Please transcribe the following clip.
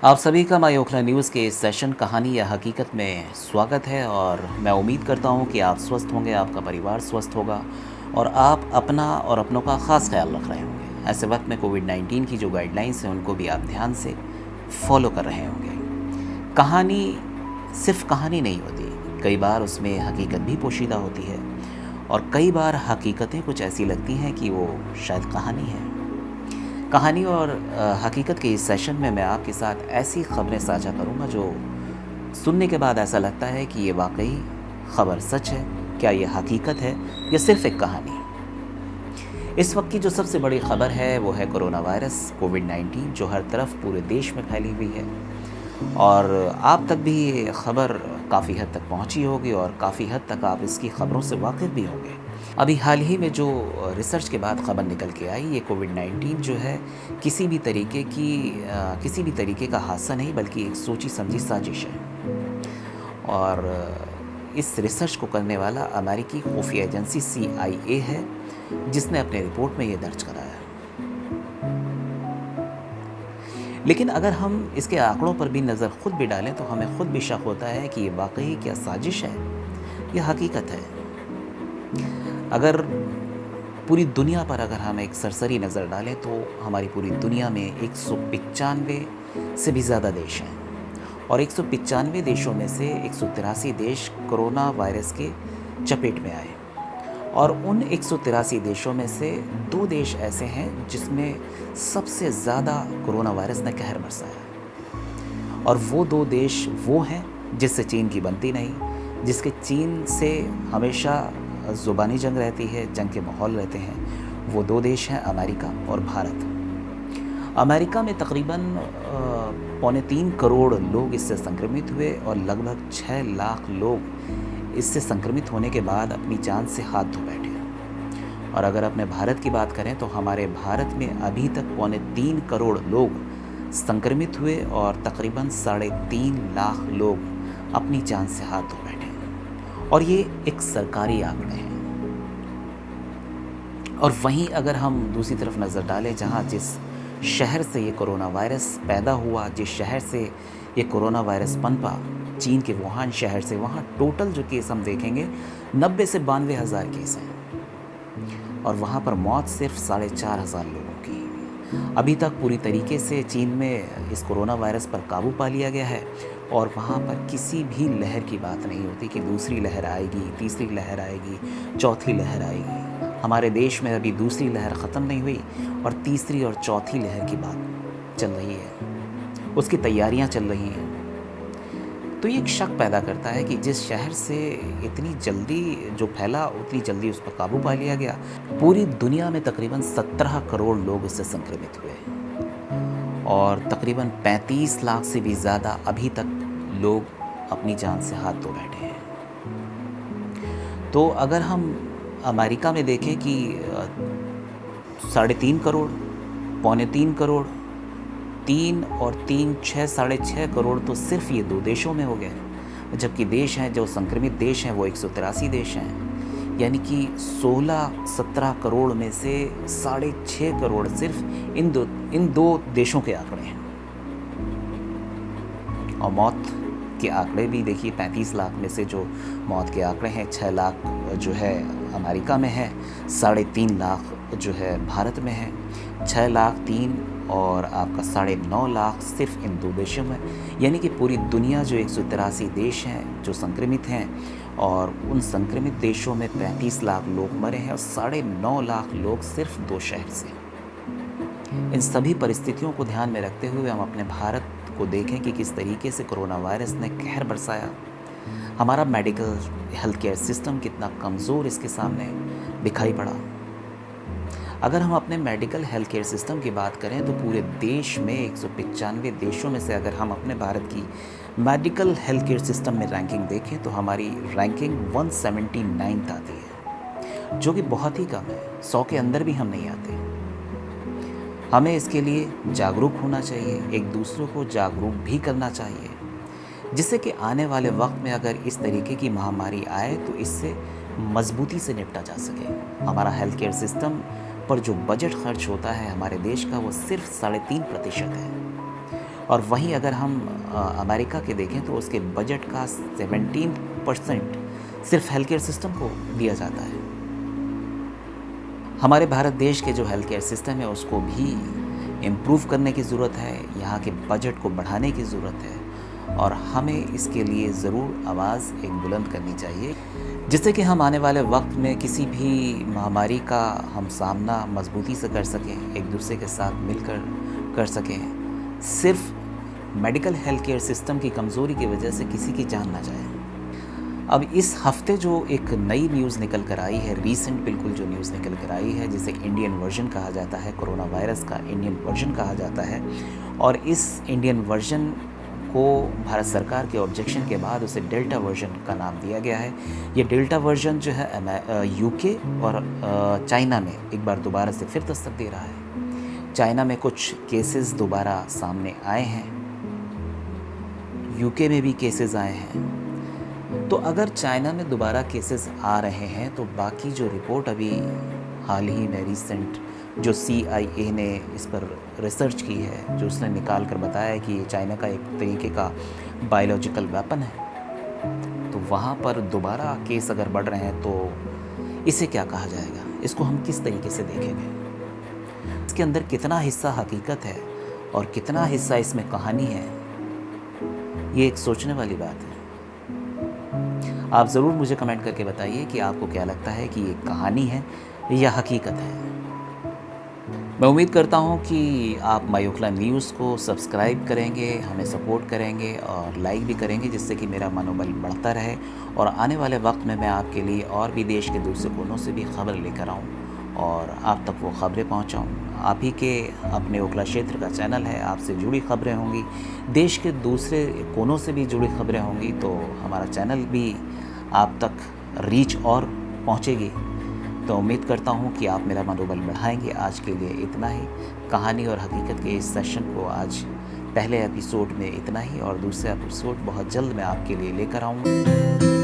आप सभी का माय ओखला न्यूज़ के इस सेशन कहानी या हकीकत में स्वागत है। और मैं उम्मीद करता हूँ कि आप स्वस्थ होंगे, आपका परिवार स्वस्थ होगा और आप अपना और अपनों का ख़ास ख्याल रख रहे होंगे। ऐसे वक्त में कोविड-19 की जो गाइडलाइंस हैं उनको भी आप ध्यान से फॉलो कर रहे होंगे। कहानी सिर्फ कहानी नहीं होती, कई बार उसमें हकीकत भी पोशीदा होती है और कई बार हकीकतें कुछ ऐसी लगती हैं कि वो शायद कहानी है। कहानी और हकीकत के इस सेशन में मैं आपके साथ ऐसी ख़बरें साझा करूंगा जो सुनने के बाद ऐसा लगता है कि ये वाकई ख़बर सच है, क्या ये हकीकत है या सिर्फ एक कहानी। इस वक्त की जो सबसे बड़ी ख़बर है वो है कोरोना वायरस कोविड-19, जो हर तरफ पूरे देश में फैली हुई है और आप तक भी ये ख़बर काफ़ी हद तक पहुंची होगी और काफ़ी हद तक आप इसकी ख़बरों से वाकिफ़ भी होंगे। अभी हाल ही में जो रिसर्च के बाद ख़बर निकल के आई, ये कोविड-19 जो है किसी भी तरीके का हादसा नहीं बल्कि एक सोची समझी साजिश है। और इस रिसर्च को करने वाला अमेरिकी खुफिया एजेंसी CIA है, जिसने अपने रिपोर्ट में ये दर्ज कराया। लेकिन अगर हम इसके आंकड़ों पर भी नज़र खुद भी डालें तो हमें खुद भी शक होता है कि ये वाकई क्या साजिश है या हकीकत है। अगर पूरी दुनिया पर अगर हम एक सरसरी नज़र डालें तो हमारी पूरी दुनिया में 195 से भी ज़्यादा देश हैं और 195 देशों में से 183 देश कोरोना वायरस के चपेट में आए और उन 183 देशों में से 2 देश ऐसे हैं जिसमें सबसे ज़्यादा कोरोना वायरस ने कहर बरसाया और वो 2 देश वो हैं जिससे चीन की बनती नहीं, जिसके चीन से हमेशा ज़ुबानी जंग रहती है, जंग के माहौल रहते हैं। वो 2 देश हैं अमेरिका और भारत। अमेरिका में तकरीबन 3.25 करोड़ लोग इससे संक्रमित हुए और लगभग 6 लाख लोग इससे संक्रमित होने के बाद अपनी जान से हाथ धो बैठे। और अगर अपने भारत की बात करें तो हमारे भारत में अभी तक 3.25 करोड़ लोग संक्रमित हुए और तकरीबन 3.5 लाख लोग अपनी जान से हाथ धो बैठे और ये एक सरकारी आंकड़े हैं। और वहीं अगर हम दूसरी तरफ नज़र डालें, जहां जिस शहर से ये कोरोना वायरस पैदा हुआ, जिस शहर से ये कोरोना वायरस पनपा, चीन के वुहान शहर से, वहाँ टोटल जो केस हम देखेंगे 90 से 92 हज़ार केस हैं और वहाँ पर मौत सिर्फ 4,500 लोगों की। अभी तक पूरी तरीके से चीन में इस कोरोना वायरस पर काबू पा लिया गया है और वहाँ पर किसी भी लहर की बात नहीं होती कि दूसरी लहर आएगी, तीसरी लहर आएगी, चौथी लहर आएगी। हमारे देश में अभी दूसरी लहर ख़त्म नहीं हुई और तीसरी और चौथी लहर की बात चल रही है, उसकी तैयारियां चल रही हैं। तो ये एक शक पैदा करता है कि जिस शहर से इतनी जल्दी जो फैला उतनी जल्दी उस पर काबू पा लिया गया। पूरी दुनिया में तकरीबन 17 करोड़ लोग इससे संक्रमित हुए और तकरीबन 35 लाख से भी ज़्यादा अभी तक लोग अपनी जान से हाथ धो बैठे हैं। तो अगर हम अमेरिका में देखें कि 3.5 करोड़, 3.25 करोड़, 3 और 3 6 6.5 करोड़ तो सिर्फ ये 2 देशों में हो गए, जबकि देश हैं जो संक्रमित देश हैं वो 183 देश हैं। यानी कि 16-17 करोड़ में से 6.5 करोड़ सिर्फ इन दो देशों के आंकड़े हैं। और मौत के आंकड़े भी देखिए, 35 लाख में से जो मौत के आंकड़े हैं, 6 लाख जो है अमेरिका में है, 3.5 लाख जो है भारत में है, 6 लाख 3 और आपका 9.5 लाख सिर्फ इन 2 देशों में। यानी कि पूरी दुनिया जो 183 देश हैं जो संक्रमित हैं और उन संक्रमित देशों में 35 लाख लोग मरे हैं और 9.5 लाख लोग सिर्फ 2 शहर से। इन सभी परिस्थितियों को ध्यान में रखते हुए हम अपने भारत को देखें कि किस तरीके से कोरोना वायरस ने कहर बरसाया। हमारा मेडिकल हेल्थ केयर सिस्टम कितना कमज़ोर इसके सामने दिखाई पड़ा। अगर हम अपने मेडिकल हेल्थ केयर सिस्टम की बात करें तो पूरे देश में 195 देशों में से अगर हम अपने भारत की मेडिकल हेल्थ केयर सिस्टम में रैंकिंग देखें तो हमारी रैंकिंग 179 आती है, जो कि बहुत ही कम है। 100 के अंदर भी हम नहीं आते। हमें इसके लिए जागरूक होना चाहिए, एक दूसरों को जागरूक भी करना चाहिए, जिससे कि आने वाले वक्त में अगर इस तरीके की महामारी आए तो इससे मजबूती से निपटा जा सके। हमारा हेल्थ केयर सिस्टम पर जो बजट खर्च होता है हमारे देश का, वो सिर्फ 3.5% है और वहीं अगर हम अमेरिका के देखें तो उसके बजट का 17% सिर्फ हेल्थ केयर सिस्टम को दिया जाता है। हमारे भारत देश के जो हेल्थ केयर सिस्टम है उसको भी इम्प्रूव करने की ज़रूरत है, यहाँ के बजट को बढ़ाने की ज़रूरत है और हमें इसके लिए ज़रूर आवाज़ एक बुलंद करनी चाहिए, जिससे कि हम आने वाले वक्त में किसी भी महामारी का हम सामना मजबूती से कर सकें, एक दूसरे के साथ मिलकर कर सकें। सिर्फ मेडिकल हेल्थ केयर सिस्टम की कमज़ोरी की वजह से किसी की जान ना जाए। अब इस हफ्ते जो एक नई न्यूज़ निकल कर आई है, रीसेंट बिल्कुल जो न्यूज़ निकल कर आई है, जिसे इंडियन वर्जन कहा जाता है, कोरोना वायरस का इंडियन वर्जन कहा जाता है, और इस इंडियन वर्जन को भारत सरकार के ऑब्जेक्शन के बाद उसे डेल्टा वर्जन का नाम दिया गया है। ये डेल्टा वर्जन जो है यूके और चाइना में एक बार दोबारा से फिर दस्तक दे रहा है। चाइना में कुछ केसेस दोबारा सामने आए हैं, यूके में भी केसेस आए हैं। तो अगर चाइना में दोबारा केसेस आ रहे हैं तो बाकी जो रिपोर्ट अभी हाल ही में रीसेंट जो CIA ने इस पर रिसर्च की है, जो उसने निकाल कर बताया है कि ये चाइना का एक तरीके का बायोलॉजिकल वेपन है, तो वहाँ पर दोबारा केस अगर बढ़ रहे हैं तो इसे क्या कहा जाएगा, इसको हम किस तरीके से देखेंगे, इसके अंदर कितना हिस्सा हकीकत है और कितना हिस्सा इसमें कहानी है, ये एक सोचने वाली बात है। आप ज़रूर मुझे कमेंट करके बताइए कि आपको क्या लगता है कि ये कहानी है या हकीकत है। मैं उम्मीद करता हूँ कि आप मायूखला न्यूज़ को सब्सक्राइब करेंगे, हमें सपोर्ट करेंगे और लाइक भी करेंगे, जिससे कि मेरा मनोबल बढ़ता रहे और आने वाले वक्त में मैं आपके लिए और भी देश के दूसरे कोनों से भी खबर लेकर आऊँ और आप तक वो खबरें पहुँचाऊँ। आप ही के अपने ओखला क्षेत्र का चैनल है, आपसे जुड़ी खबरें होंगी, देश के दूसरे कोनों से भी जुड़ी खबरें होंगी, तो हमारा चैनल भी आप तक रीच और पहुँचेगी। तो उम्मीद करता हूँ कि आप मेरा मनोबल बढ़ाएंगे। आज के लिए इतना ही, कहानी और हकीकत के इस सेशन को आज पहले एपिसोड में इतना ही और दूसरे एपिसोड बहुत जल्द मैं आपके लिए लेकर आऊँगा।